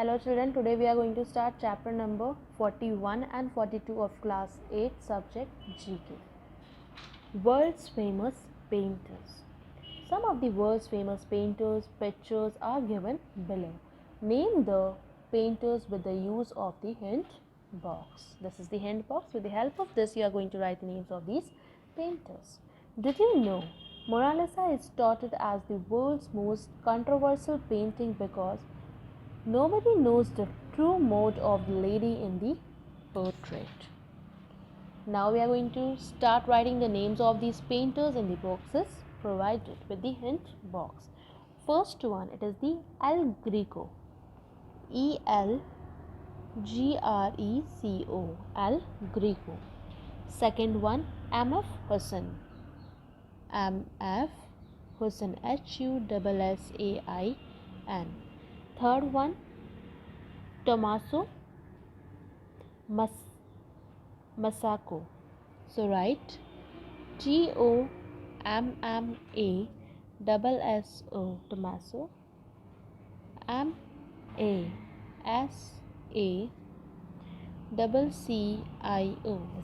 Hello children, today we are going to start chapter number 41 and 42 of class 8 subject GK. World's famous painters. Some of the world's famous painters' pictures are given below. Name the painters with the use of the hint box. This is the hint box. With the help of this, you are going to write the names of these painters. Did you know Mona Lisa is touted as the world's most controversial painting because nobody knows the true mode of the lady in the portrait. Now we are going to start writing the names of these painters in the boxes provided with the hint box. First one, it is the El Greco. ELGRECO. El Greco. Second one, MF Hussain. MF Hussain. HUSSAIN. Third one, Tommaso Masacco. So write TOMMASSO Tommaso, MASACCIO.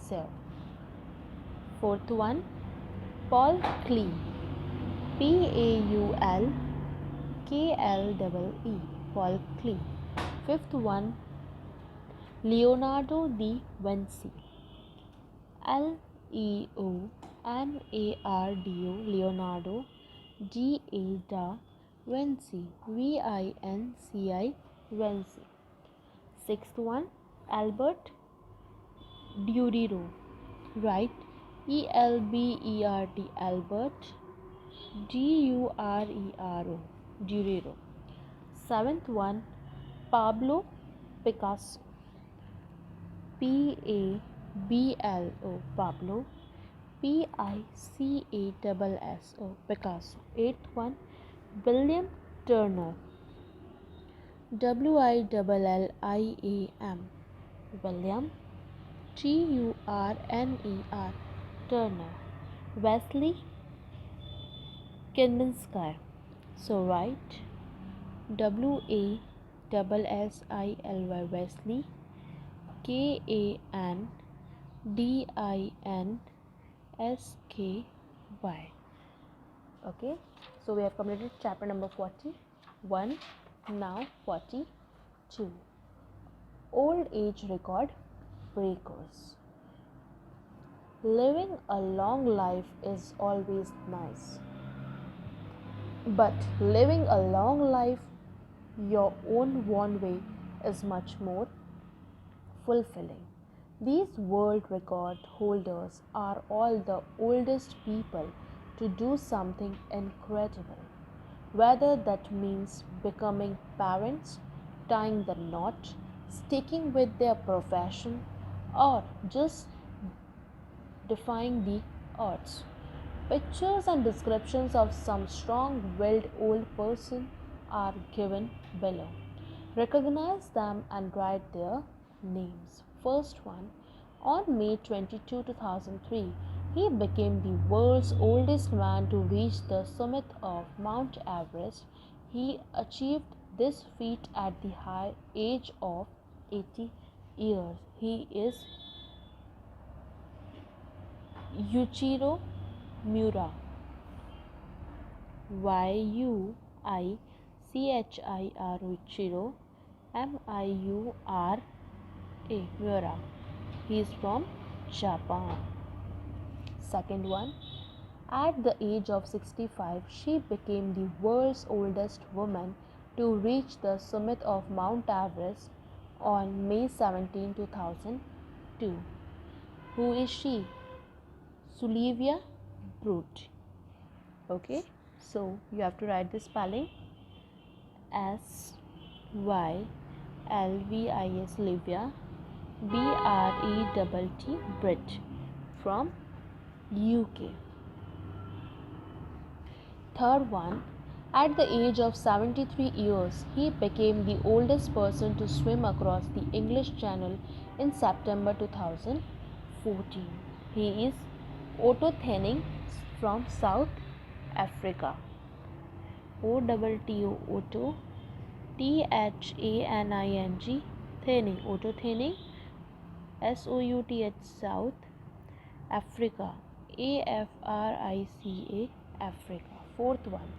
So fourth one, Paul Klee. PAULKLEE. Paul Klee. Fifth one, Leonardo da Vinci. LEONARDO. Leonardo da Vinci. VINCI. Vinci. Sixth one, Albert Durero. Write ELBERT. Albert DURERO. Durero. Seventh one, Pablo Picasso. PABLO. Pablo. PICASSO. Picasso. Eighth one, William Turner. WILLIAM. William TURNER. Turner. Wesley Kandinsky. So write WASSILY. Wesley KANDINSKY. Okay, so we have completed chapter number 41. Now 42. Old age record breakers. Living a long life is always nice, but living a long life your own one way is much more fulfilling. These world record holders are all the oldest people to do something incredible, whether that means becoming parents, tying the knot, sticking with their profession, or just defying the odds. Pictures and descriptions of some strong-willed old person are given below. Recognize them and write their names. First one, on May 22, 2003, he became the world's oldest man to reach the summit of Mount Everest. He achieved this feat at the high age of 80 years. He is Yuichiro Miura. Yuichiro Miura. Miura. He is from Japan. Second one, at the age of 65, she became the world's oldest woman to reach the summit of Mount Everest on May 17, 2002. Who is she? Sylvia Brute. Okay, so you have to write the spelling SYLVIA Sylvia BRETT Brit from UK. Third one, at the age of 73 years, he became the oldest person to swim across the English Channel in September 2014. He is Otto Thenning from South Africa. OTTO Otto Thaning, Thaning, Autothaning, South, South, Africa, Africa, Africa. Fourth one.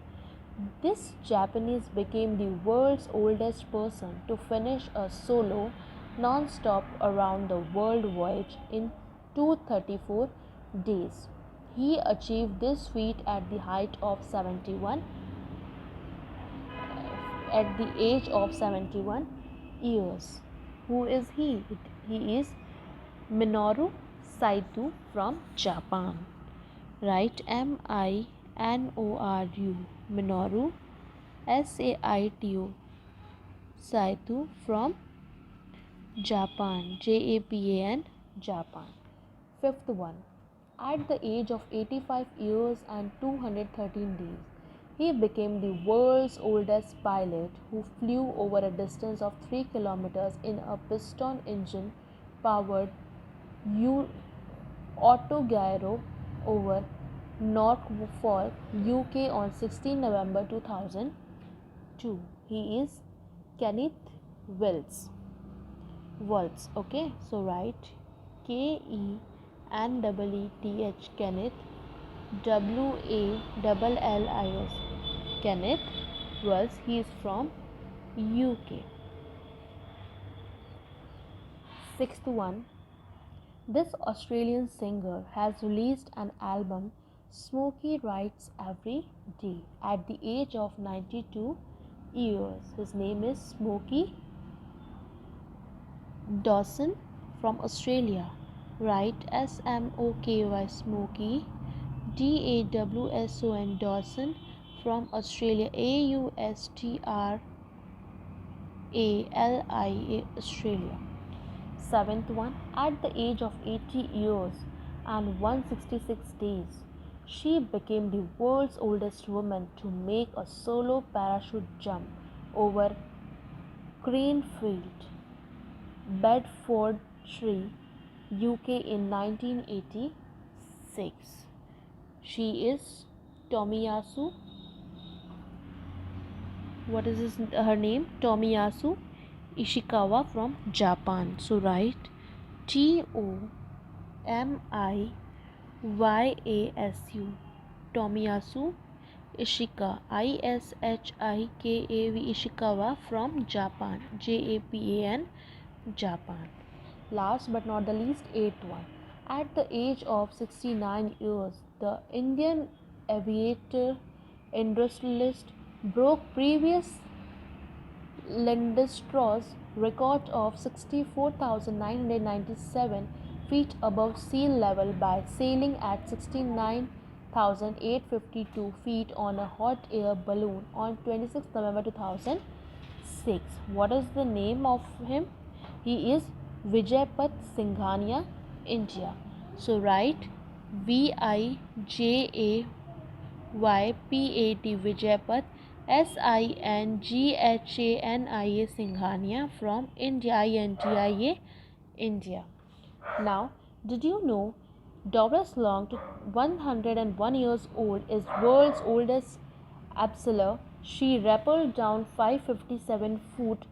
This Japanese became the world's oldest person to finish a solo non-stop around the world voyage in 234 days. He achieved this feat at the height of 71 at the age of 71 years. Who is he? He is Minoru Saito from Japan. Right? Minoru. Minoru Saito. Saito from Japan. Japan. Japan. Fifth one. At the age of 85 years and 213 days, he became the world's oldest pilot who flew over a distance of 3 kilometers in a piston engine powered autogyro over Norfolk, UK on 16 November 2002. He is Kenneth Wills. Okay, so write Kenneth, Kenneth, Wallis, Kenneth Wells. He is from UK. Sixth one. This Australian singer has released an album, Smokey Writes Every Day, at the age of 92 years. His name is Smokey Dawson from Australia. Write Smoky, Smokey, Dawson, Dawson from Australia, Australia, Australia. Seventh one. At the age of 80 years and 166 days, she became the world's oldest woman to make a solo parachute jump over Cranefield, Bedfordshire, UK in 1986. She is Tomiyasu. What is her name? Tomiyasu Ishikawa from Japan. So write Tomiyasu, Tomiyasu Ishikawa from Japan, Japan, Japan. Last but not the least, eighth one. At the age of 69 years, the Indian aviator industrialist broke previous Lindström's record of 64,997 feet above sea level by sailing at 69,852 feet on a hot air balloon on 26 November 2006. What is the name of him? He is Vijaypat Singhania, India. So write Vijaypat Vijaypat Singhania Singhania from India, India. Now, did you know Doris Long, 101 years old, is world's oldest absoler? She rappelled down 557-foot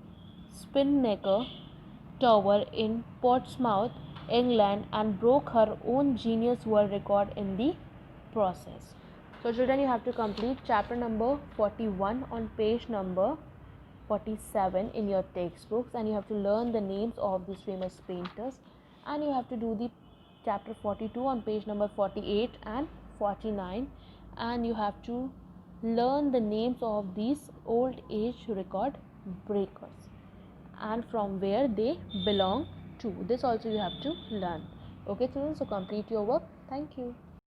Spinnaker Tower in Portsmouth, England, and broke her own Guinness World Record in the process. So children, you have to complete chapter number 41 on page number 47 in your textbooks, and you have to learn the names of these famous painters, and you have to do the chapter 42 on page number 48 and 49, and you have to learn the names of these old age record breakers and from where they belong to. This also you have to learn. Okay children, so complete your work. Thank you.